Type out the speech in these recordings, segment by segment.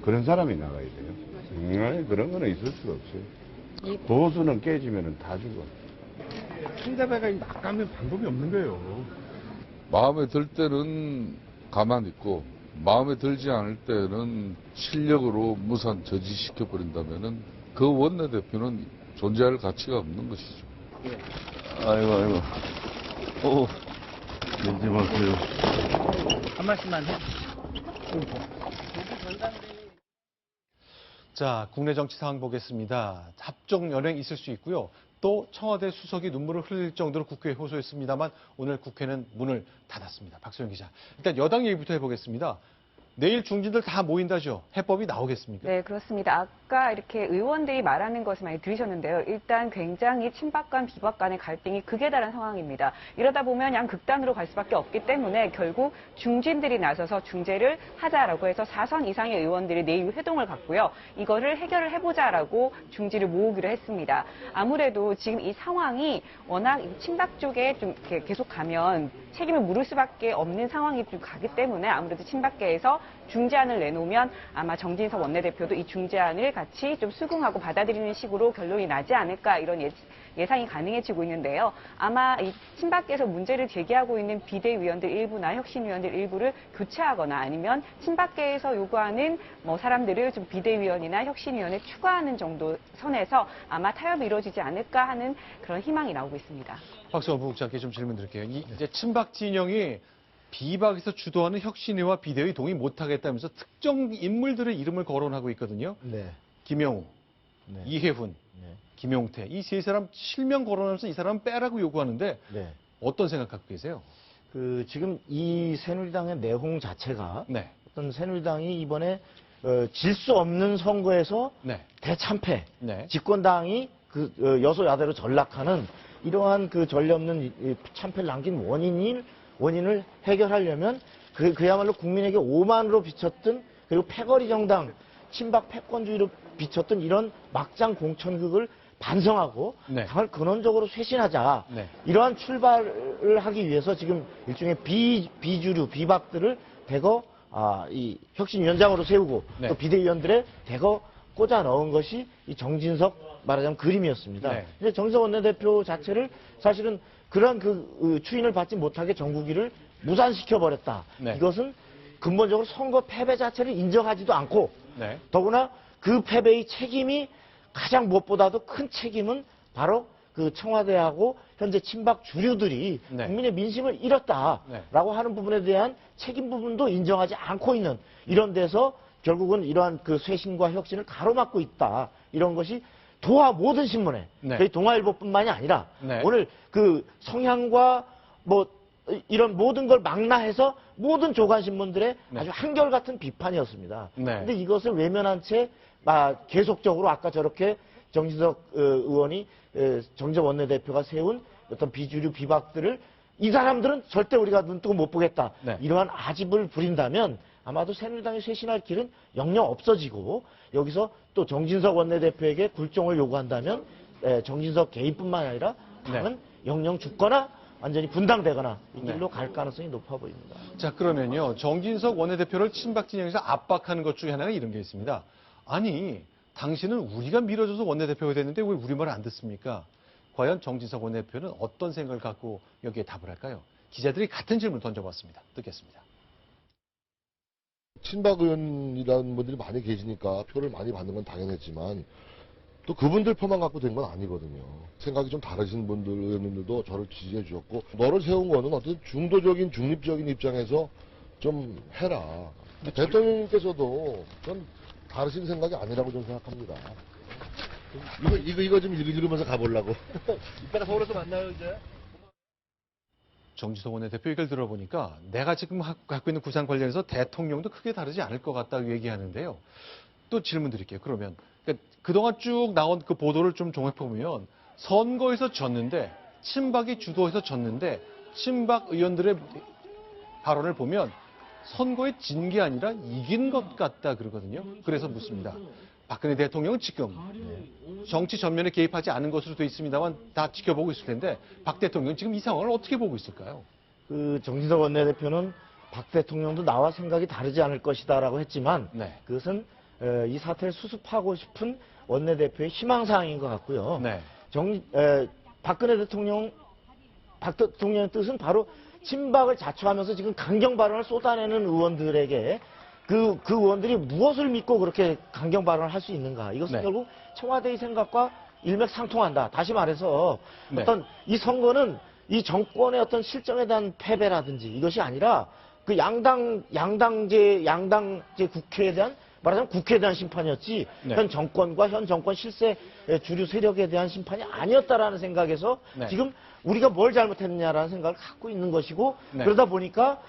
그런 사람이 나가야 돼요. 아니, 그런 거는 있을 수가 없어요. 보수는 깨지면 다 죽어. 상대방이 나가면 방법이 없는 거예요. 마음에 들 때는 가만히 있고 마음에 들지 않을 때는 실력으로 무산 저지시켜버린다면은 그 원내대표는 존재할 가치가 없는 것이죠. 아이고. 오, 왠지 마세요. 한 말씀만 해. 자, 국내 정치 상황 보겠습니다. 합종 연행 있을 수 있고요. 또 청와대 수석이 눈물을 흘릴 정도로 국회에 호소했습니다만 오늘 국회는 문을 닫았습니다. 박소영 기자. 일단 여당 얘기부터 해보겠습니다. 내일 중진들 다 모인다죠. 해법이 나오겠습니까? 네, 그렇습니다. 아까 이렇게 의원들이 말하는 것을 많이 들으셨는데요. 일단 굉장히 친박 간 비박 간의 갈등이 극에 달한 상황입니다. 이러다 보면 양극단으로 갈 수밖에 없기 때문에 결국 중진들이 나서서 중재를 하자라고 해서 4선 이상의 의원들이 내일 회동을 갖고요. 이거를 해결을 해보자라고 중지를 모으기로 했습니다. 아무래도 지금 이 상황이 워낙 친박 쪽에 좀 이렇게 계속 가면 책임을 물을 수밖에 없는 상황이 좀 가기 때문에 아무래도 친박계에서 중재안을 내놓으면 아마 정진석 원내대표도 이 중재안을 같이 좀 수긍하고 받아들이는 식으로 결론이 나지 않을까 이런 예상이 가능해지고 있는데요. 아마 이 친박계에서 문제를 제기하고 있는 비대위원들 일부나 혁신위원들 일부를 교체하거나 아니면 친박계에서 요구하는 사람들을 좀 비대위원이나 혁신위원에 추가하는 정도 선에서 아마 타협이 이루어지지 않을까 하는 그런 희망이 나오고 있습니다. 박수원 부국장께 좀 질문 드릴게요. 이제 친박 진영이 비박에서 주도하는 혁신위와 비대위 동의 못하겠다면서 특정 인물들의 이름을 거론하고 있거든요. 네. 김영우, 네. 이해훈, 네. 김용태 이 세 사람 실명 거론하면서 이 사람 빼라고 요구하는데 네. 어떤 생각 갖고 계세요? 지금 이 새누리당의 내홍 자체가 네. 어떤 새누리당이 이번에 질 수 없는 선거에서 네. 대참패, 네. 집권당이 여소야대로 전락하는 이러한 전례 없는 참패를 남긴 원인을 해결하려면 그야말로 국민에게 오만으로 비쳤던 그리고 패거리 정당, 친박 패권주의로 비쳤던 이런 막장 공천극을 반성하고 네. 당을 근원적으로 쇄신하자. 네. 이러한 출발을 하기 위해서 지금 일종의 비주류, 비박들을 대거 이 혁신위원장으로 세우고 네. 또 비대위원들의 대거 꽂아 넣은 것이 이 정진석 말하자면 그림이었습니다. 네. 근데 정진석 원내대표 자체를 사실은 그러한 추인을 받지 못하게 정국이를 무산시켜버렸다. 네. 이것은 근본적으로 선거 패배 자체를 인정하지도 않고 네. 더구나 그 패배의 책임이 가장 무엇보다도 큰 책임은 바로 청와대하고 현재 친박 주류들이 네. 국민의 민심을 잃었다라고 하는 부분에 대한 책임 부분도 인정하지 않고 있는 이런 데서 결국은 이러한 쇄신과 혁신을 가로막고 있다. 이런 것이 도하 모든 신문에 네. 저희 동아일보뿐만이 아니라 네. 오늘 성향과 이런 모든 걸 망라해서 모든 조간신문들의 네. 아주 한결같은 비판이었습니다. 네. 그런데 이것을 외면한 채 계속적으로 아까 저렇게 정진석 의원이 정진석 원내대표가 세운 어떤 비주류 비박들을 이 사람들은 절대 우리가 눈뜨고 못 보겠다. 네. 이러한 아집을 부린다면 아마도 새누리당이 쇄신할 길은 영영 없어지고 여기서 또 정진석 원내대표에게 굴종을 요구한다면 정진석 개인뿐만 아니라 당은 영영 죽거나 완전히 분당되거나 이 길로 갈 가능성이 높아 보입니다. 자, 그러면요. 정진석 원내대표를 친박 진영에서 압박하는 것 중에 하나가 이런 게 있습니다. 아니, 당신은 우리가 밀어줘서 원내대표가 됐는데 왜 우리 말을 안 듣습니까? 과연 정진석 원내대표는 어떤 생각을 갖고 여기에 답을 할까요? 기자들이 같은 질문을 던져봤습니다. 듣겠습니다. 친박 의원이라는 분들이 많이 계시니까 표를 많이 받는 건 당연했지만 또 그분들 표만 갖고 된 건 아니거든요. 생각이 좀 다르신 분들, 의원님들도 저를 지지해 주셨고 너를 세운 거는 어떤 중도적인 중립적인 입장에서 좀 해라. 대통령님께서도 전 다르신 생각이 아니라고 저는 생각합니다. 이거 좀 읽으면서 가보려고. 이따가 서울에서 만나요 이제. 정진석 원내대표 얘기를 들어보니까 내가 지금 갖고 있는 구상 관련해서 대통령도 크게 다르지 않을 것 같다고 얘기하는데요. 또 질문 드릴게요. 그러면 그동안 쭉 나온 그 보도를 좀 종합해보면 선거에서 졌는데 친박이 주도해서 졌는데 친박 의원들의 발언을 보면 선거에 진 게 아니라 이긴 것 같다 그러거든요. 그래서 묻습니다. 박근혜 대통령은 지금 정치 전면에 개입하지 않은 것으로 돼 있습니다만 다 지켜보고 있을 텐데 박 대통령은 지금 이 상황을 어떻게 보고 있을까요? 정진석 원내대표는 박 대통령도 나와 생각이 다르지 않을 것이다라고 했지만 네. 그것은 이 사태를 수습하고 싶은 원내대표의 희망사항인 것 같고요. 네. 박근혜 대통령의 뜻은 바로 친박을 자초하면서 지금 강경 발언을 쏟아내는 의원들에게 그 의원들이 무엇을 믿고 그렇게 강경 발언을 할 수 있는가. 이것은 네. 결국 청와대의 생각과 일맥상통한다. 다시 말해서 네. 어떤 이 선거는 이 정권의 어떤 실정에 대한 패배라든지 이것이 아니라 그 양당제 국회에 대한 말하자면 국회에 대한 심판이었지 네. 현 정권과 현 정권 실세 주류 세력에 대한 심판이 아니었다라는 생각에서 네. 지금 우리가 뭘 잘못했느냐라는 생각을 갖고 있는 것이고 네. 그러다 보니까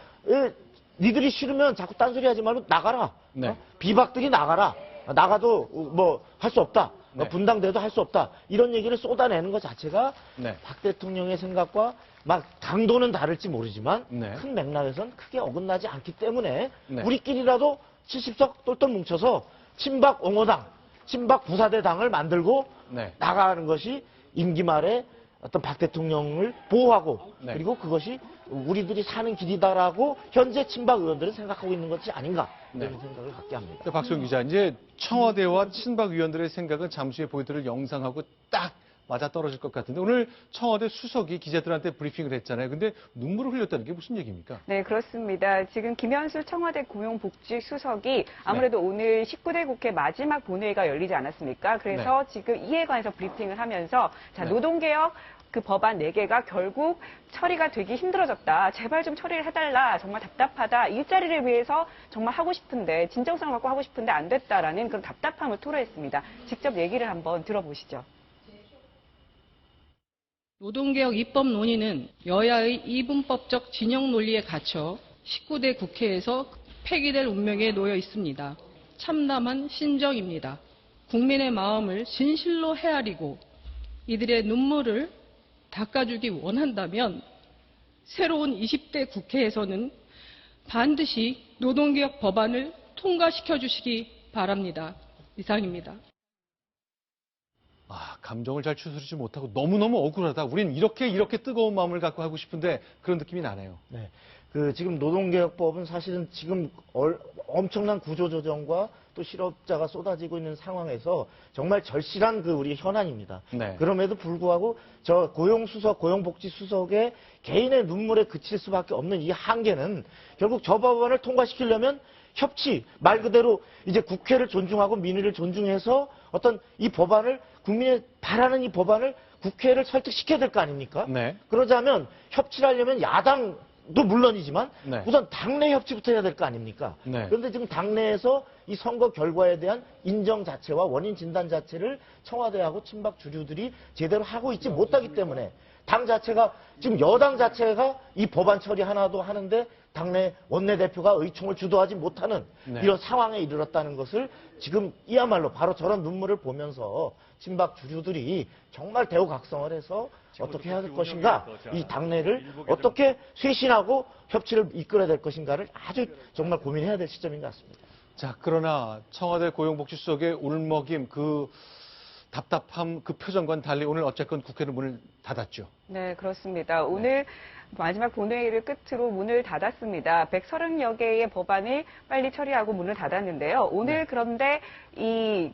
니들이 싫으면 자꾸 딴소리 하지 말고 나가라. 네. 비박들이 나가라. 나가도 뭐 할 수 없다. 네. 분당돼도 할 수 없다. 이런 얘기를 쏟아내는 것 자체가 네. 박 대통령의 생각과 막 강도는 다를지 모르지만 네. 큰 맥락에선 크게 어긋나지 않기 때문에 네. 우리끼리라도 70석 똘똘 뭉쳐서 친박 옹호당, 친박 부사대당을 만들고 네. 나가는 것이 임기 말에 어떤 박 대통령을 보호하고 네. 그리고 그것이 우리들이 사는 길이다라고 현재 친박 의원들은 생각하고 있는 것이 아닌가 이런 네. 생각을 갖게 합니다. 박수영 기자, 이제 청와대와 친박 의원들의 생각은 잠시 후에 보여드릴 영상하고 딱 맞아 떨어질 것 같은데 오늘 청와대 수석이 기자들한테 브리핑을 했잖아요. 근데 눈물을 흘렸다는 게 무슨 얘기입니까? 네, 그렇습니다. 지금 김현수 청와대 고용복지수석이 아무래도 오늘 19대 국회 마지막 본회의가 열리지 않았습니까? 그래서 지금 이에 관해서 브리핑을 하면서 자, 네. 노동개혁 그 법안 4개가 결국 처리가 되기 힘들어졌다. 제발 좀 처리를 해달라. 정말 답답하다. 일자리를 위해서 정말 하고 싶은데 진정성 갖고 하고 싶은데 안 됐다라는 그런 답답함을 토로했습니다. 직접 얘기를 한번 들어보시죠. 노동개혁 입법 논의는 여야의 이분법적 진영 논리에 갇혀 19대 국회에서 폐기될 운명에 놓여 있습니다. 참담한 신정입니다. 국민의 마음을 진실로 헤아리고 이들의 눈물을 닦아주기 원한다면 새로운 20대 국회에서는 반드시 노동개혁 법안을 통과시켜 주시기 바랍니다. 이상입니다. 감정을 잘 추스르지 못하고 너무너무 억울하다. 우린 이렇게 뜨거운 마음을 갖고 하고 싶은데 그런 느낌이 나네요. 네. 지금 노동개혁법은 사실은 지금 엄청난 구조조정과 또 실업자가 쏟아지고 있는 상황에서 정말 절실한 우리 현안입니다. 네. 그럼에도 불구하고 저 고용복지수석의 개인의 눈물에 그칠 수밖에 없는 이 한계는 결국 저 법안을 통과시키려면 협치, 말 그대로 이제 국회를 존중하고 민의를 존중해서 어떤 이 법안을 국민의 바라는 이 법안을 국회를 설득시켜야 될 거 아닙니까? 네. 그러자면 협치를 하려면 야당도 물론이지만 네. 우선 당내 협치부터 해야 될 거 아닙니까? 네. 그런데 지금 당내에서 이 선거 결과에 대한 인정 자체와 원인 진단 자체를 청와대하고 친박 주류들이 제대로 하고 있지 못하기 때문에 당 자체가 지금 여당 자체가 이 법안 처리 하나도 하는데 당내 원내대표가 의총을 주도하지 못하는 네. 이런 상황에 이르렀다는 것을 지금 이야말로 바로 저런 눈물을 보면서 친박 주류들이 정말 대우각성을 해서 어떻게 해야 될 것인가, 이 당내를 어떻게 쇄신하고 협치를 이끌어야 될 것인가를 아주 정말 고민해야 될 시점인 것 같습니다. 자, 그러나 청와대 고용복지수석의 울먹임, 그 답답함, 그 표정과는 달리 오늘 어쨌건 국회는 문을 닫았죠. 네, 그렇습니다. 오늘 마지막 본회의를 끝으로 문을 닫았습니다. 130여 개의 법안을 빨리 처리하고 문을 닫았는데요. 오늘 그런데 이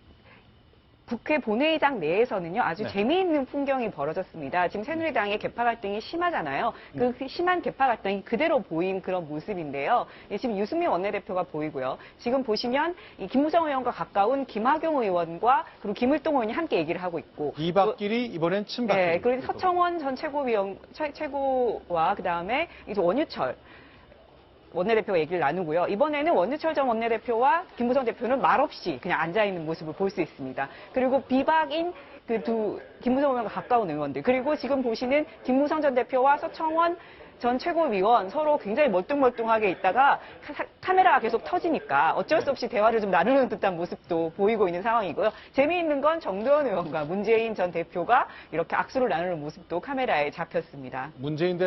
국회 본회의장 내에서는요, 아주 재미있는 풍경이 벌어졌습니다. 지금 새누리당의 계파 갈등이 심하잖아요. 그 심한 계파 갈등이 그대로 보인 그런 모습인데요. 지금 유승민 원내대표가 보이고요. 지금 보시면 이 김무성 의원과 가까운 김학용 의원과 그리고 김을동 의원이 함께 얘기를 하고 있고. 이박길이 이번엔 친박길. 네, 그리고 서청원 전 최고와 그다음에 이제 원유철 원내대표가 얘기를 나누고요. 이번에는 원유철 전 원내대표와 김무성 대표는 말없이 그냥 앉아있는 모습을 볼 수 있습니다. 그리고 비박인 김무성 의원과 가까운 의원들, 그리고 지금 보시는 김무성 전 대표와 서청원 전 최고위원 서로 굉장히 멀뚱멀뚱하게 있다가 카메라가 계속 터지니까 어쩔 수 없이 대화를 좀 나누는 듯한 모습도 보이고 있는 상황이고요. 재미있는 건 정도현 의원과 문재인 전 대표가 이렇게 악수를 나누는 모습도 카메라에 잡혔습니다. 문재인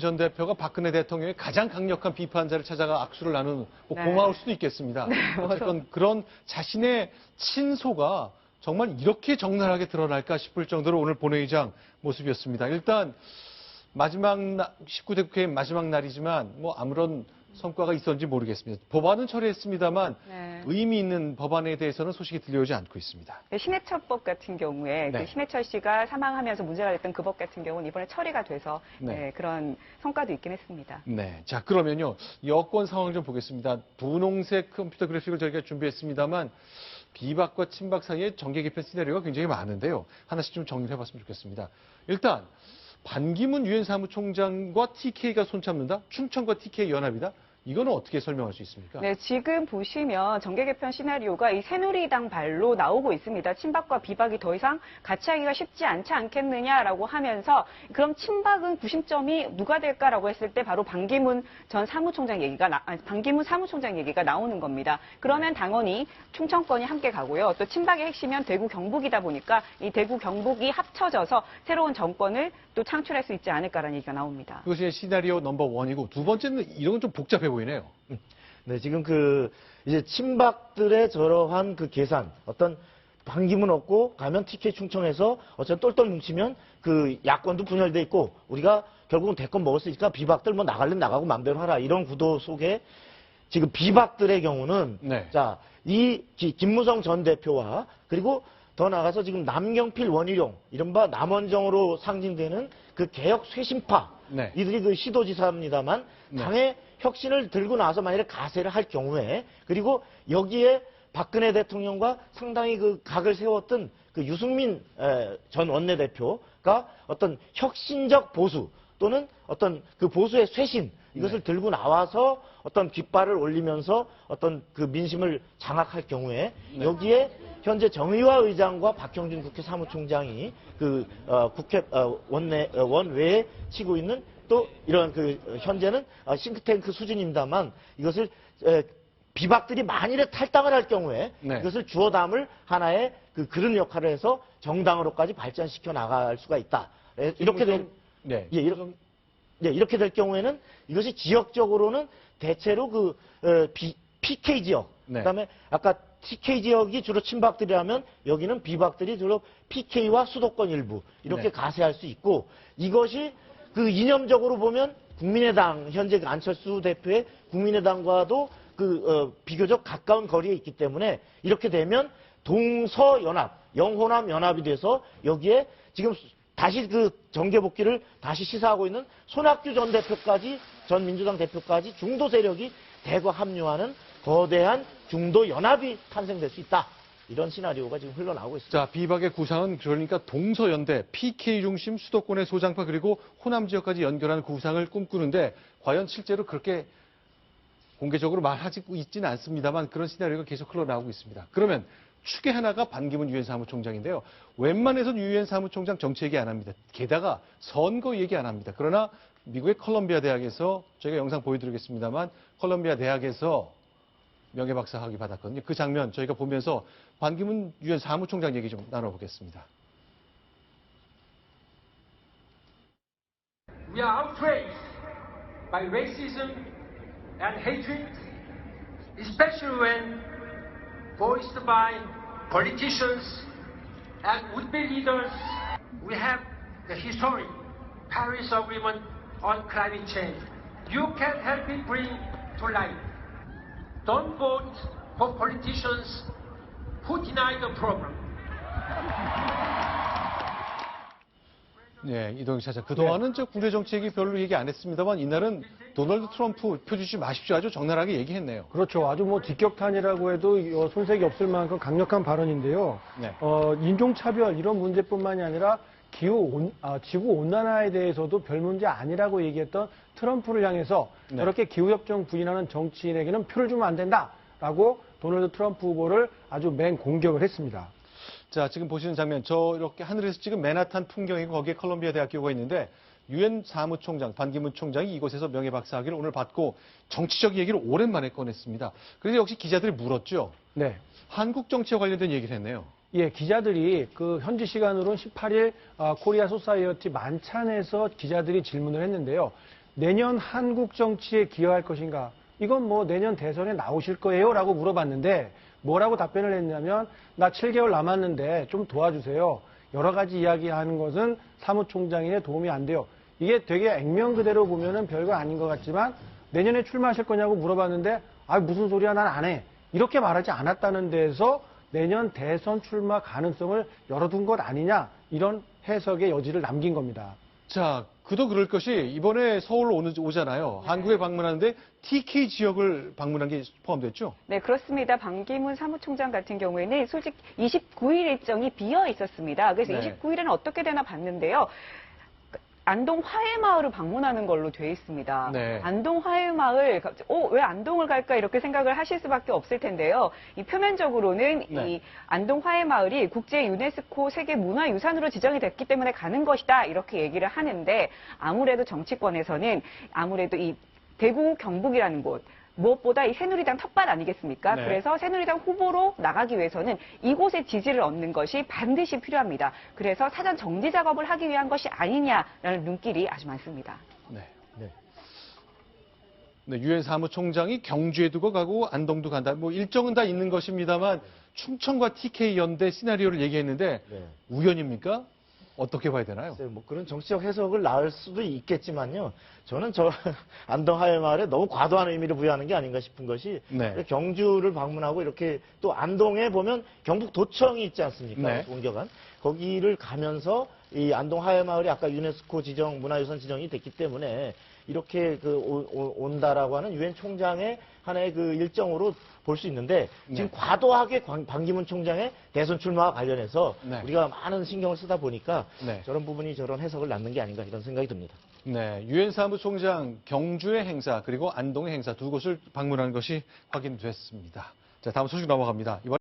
전 대표가 박근혜 대통령의 가장 강력한 비판자를 찾아가 악수를 나누는 네. 고마울 수도 있겠습니다. 어쨌건 그런 자신의 친소가 정말 이렇게 적나라하게 드러날까 싶을 정도로 오늘 본회의장 모습이었습니다. 일단 19대 국회의 마지막 날이지만 아무런 성과가 있었는지 모르겠습니다. 법안은 처리했습니다만 네. 의미 있는 법안에 대해서는 소식이 들려오지 않고 있습니다. 네, 신해철법 같은 경우에 네. 그 신해철 씨가 사망하면서 문제가 됐던 그 법 같은 경우는 이번에 처리가 돼서 네. 네, 그런 성과도 있긴 했습니다. 네. 자, 그러면요. 여권 상황 좀 보겠습니다. 분홍색 컴퓨터 그래픽을 저희가 준비했습니다만 비박과 친박 사이의 정계 개편 시나리오가 굉장히 많은데요. 하나씩 좀 정리를 해봤으면 좋겠습니다. 일단 반기문 유엔 사무총장과 TK가 손잡는다? 춘천과 TK 연합이다? 이거는 어떻게 설명할 수 있습니까? 네, 지금 보시면 정계 개편 시나리오가 이 새누리당 발로 나오고 있습니다. 친박과 비박이 더 이상 같이 하기가 쉽지 않지 않겠느냐라고 하면서 그럼 친박은 구심점이 누가 될까라고 했을 때 바로 반기문 사무총장 얘기가 나오는 겁니다. 그러면 당연히 충청권이 함께 가고요. 또 친박의 핵심은 대구 경북이다 보니까 이 대구 경북이 합쳐져서 새로운 정권을 또 창출할 수 있지 않을까라는 얘기가 나옵니다. 그것이 시나리오 넘버 1이고 두 번째는 이런 건 좀 복잡해 보이네요. 네, 지금 이제 친박들의 저러한 그 계산, 어떤 반기문 없고 가면 TK 충청에서 어쨌든 똘똘 뭉치면 그 야권도 분열돼 있고 우리가 결국은 대권 먹을 수 있으니까 비박들 뭐 나갈래 나가고 맘대로 하라 이런 구도 속에 지금 비박들의 경우는 네. 자, 김무성 전 대표와 그리고 더 나아가서 지금 남경필 원희룡 이른바 남원정으로 상징되는 그 개혁 쇄신파 네. 이들이 그 시도지사입니다만 네. 당의 혁신을 들고 나서 만약에 가세를 할 경우에 그리고 여기에 박근혜 대통령과 상당히 그 각을 세웠던 그 유승민 전 원내대표가 어떤 혁신적 보수 또는 어떤 그 보수의 쇄신 이것을 들고 나와서 어떤 깃발을 올리면서 어떤 그 민심을 장악할 경우에 여기에 현재 정의화 의장과 박형준 국회 사무총장이 국회 원외에 치고 있는 또 이런 현재는 싱크탱크 수준입니다만 이것을 비박들이 만일에 탈당을 할 경우에 네. 이것을 주워 담을 하나의 그런 역할을 해서 정당으로까지 발전시켜 나갈 수가 있다. 이렇게 된 네. 이렇게 될 경우에는 이것이 지역적으로는 대체로 PK 지역, 네. 그다음에 아까 TK 지역이 주로 친박들이라면 여기는 비박들이 주로 PK와 수도권 일부 이렇게 네. 가세할 수 있고 이것이 이념적으로 보면 국민의당 현재 안철수 대표의 국민의당과도 비교적 가까운 거리에 있기 때문에 이렇게 되면 동서연합, 영호남 연합이 돼서 여기에 지금 다시 정계 복귀를 다시 시사하고 있는 손학규 전 민주당 대표까지 중도 세력이 대거 합류하는 거대한 중도 연합이 탄생될 수 있다. 이런 시나리오가 지금 흘러나오고 있습니다. 자, 비박의 구상은 그러니까 동서연대, PK 중심 수도권의 소장파 그리고 호남 지역까지 연결하는 구상을 꿈꾸는데 과연 실제로 그렇게 공개적으로 말하고 있지는 않습니다만 그런 시나리오가 계속 흘러나오고 있습니다. 그러면 축의 하나가 반기문 유엔 사무총장인데요. 웬만해선 유엔 사무총장 정치 얘기 안 합니다. 게다가 선거 얘기 안 합니다. 그러나 미국의 컬럼비아 대학에서 저희가 영상 보여드리겠습니다만 컬럼비아 대학에서 명예박사 학위 받았거든요. 그 장면 저희가 보면서 반기문 유엔 사무총장 얘기 좀 나눠보겠습니다. We are outraged by racism and hatred, especially when voiced by politicians and would-be leaders. We have the historic Paris Agreement on climate change. You can help it bring to light. Don't vote for politicians who deny the problem. 네, 이동희 차장. 그동안은 저 국내 정치 얘기 별로 얘기 안 했습니다만 이날은 도널드 트럼프 펴주지 마십시오. 아주 적나라하게 얘기했네요. 그렇죠. 아주 직격탄이라고 해도 손색이 없을 만큼 강력한 발언인데요. 네. 인종차별 이런 문제뿐만이 아니라 지구 온난화에 대해서도 별 문제 아니라고 얘기했던 트럼프를 향해서 네. 저렇게 기후협정 부인하는 정치인에게는 표를 주면 안 된다라고 도널드 트럼프 후보를 아주 맹공격을 했습니다. 자, 지금 보시는 장면, 이렇게 하늘에서 찍은 맨하탄 풍경이고 거기에 컬럼비아 대학교가 있는데 유엔 사무총장, 반기문 총장이 이곳에서 명예박사 학위를 오늘 받고 정치적 얘기를 오랜만에 꺼냈습니다. 그래서 역시 기자들이 물었죠. 네. 한국 정치와 관련된 얘기를 했네요. 예, 기자들이 현지 시간으로는 18일 코리아 소사이어티 만찬에서 기자들이 질문을 했는데요. 내년 한국 정치에 기여할 것인가? 이건 내년 대선에 나오실 거예요? 라고 물어봤는데 뭐라고 답변을 했냐면 나 7개월 남았는데 좀 도와주세요. 여러 가지 이야기하는 것은 사무총장에 도움이 안 돼요. 이게 되게 액면 그대로 보면은 별거 아닌 것 같지만 내년에 출마하실 거냐고 물어봤는데 아 무슨 소리야 난 안 해. 이렇게 말하지 않았다는 데에서 내년 대선 출마 가능성을 열어둔 것 아니냐 이런 해석의 여지를 남긴 겁니다. 자, 그도 그럴 것이 이번에 서울 오잖아요. 한국에 방문하는데 TK 지역을 방문한 게 포함됐죠? 네, 그렇습니다. 반기문 사무총장 같은 경우에는 솔직히 29일 일정이 비어 있었습니다. 그래서 네. 29일에는 어떻게 되나 봤는데요. 안동 화해마을을 방문하는 걸로 돼 있습니다. 네. 안동 화해마을, 왜 안동을 갈까 이렇게 생각을 하실 수밖에 없을 텐데요. 이 표면적으로는 네. 이 안동 화해마을이 국제 유네스코 세계 문화유산으로 지정이 됐기 때문에 가는 것이다 이렇게 얘기를 하는데 아무래도 정치권에서는 아무래도 이 대구 경북이라는 곳 무엇보다 이 새누리당 텃밭 아니겠습니까? 네. 그래서 새누리당 후보로 나가기 위해서는 이곳의 지지를 얻는 것이 반드시 필요합니다. 그래서 사전 정지 작업을 하기 위한 것이 아니냐라는 눈길이 아주 많습니다. 네. 네. 네, 유엔 사무총장이 경주에 두고 가고 안동도 간다. 뭐 일정은 다 있는 것입니다만 충청과 TK 연대 시나리오를 얘기했는데 네. 우연입니까? 어떻게 봐야 되나요? 글쎄요, 뭐 그런 정치적 해석을 낳을 수도 있겠지만요. 저는 안동 하회마을에 너무 과도한 의미를 부여하는 게 아닌가 싶은 것이 네. 경주를 방문하고 이렇게 또 안동에 보면 경북도청이 있지 않습니까? 네. 공격한 거기를 가면서 이 안동 하회마을이 아까 유네스코 지정 문화유산 지정이 됐기 때문에 이렇게 온다라고 하는 유엔 총장의 하나의 그 일정으로 볼 수 있는데 지금 과도하게 반기문 총장의 대선 출마와 관련해서 네. 우리가 많은 신경을 쓰다 보니까 네. 저런 부분이 저런 해석을 낳는 게 아닌가 이런 생각이 듭니다. 네, 유엔 사무총장 경주의 행사 그리고 안동의 행사 두 곳을 방문한 것이 확인됐습니다. 자, 다음 소식 넘어갑니다. 이번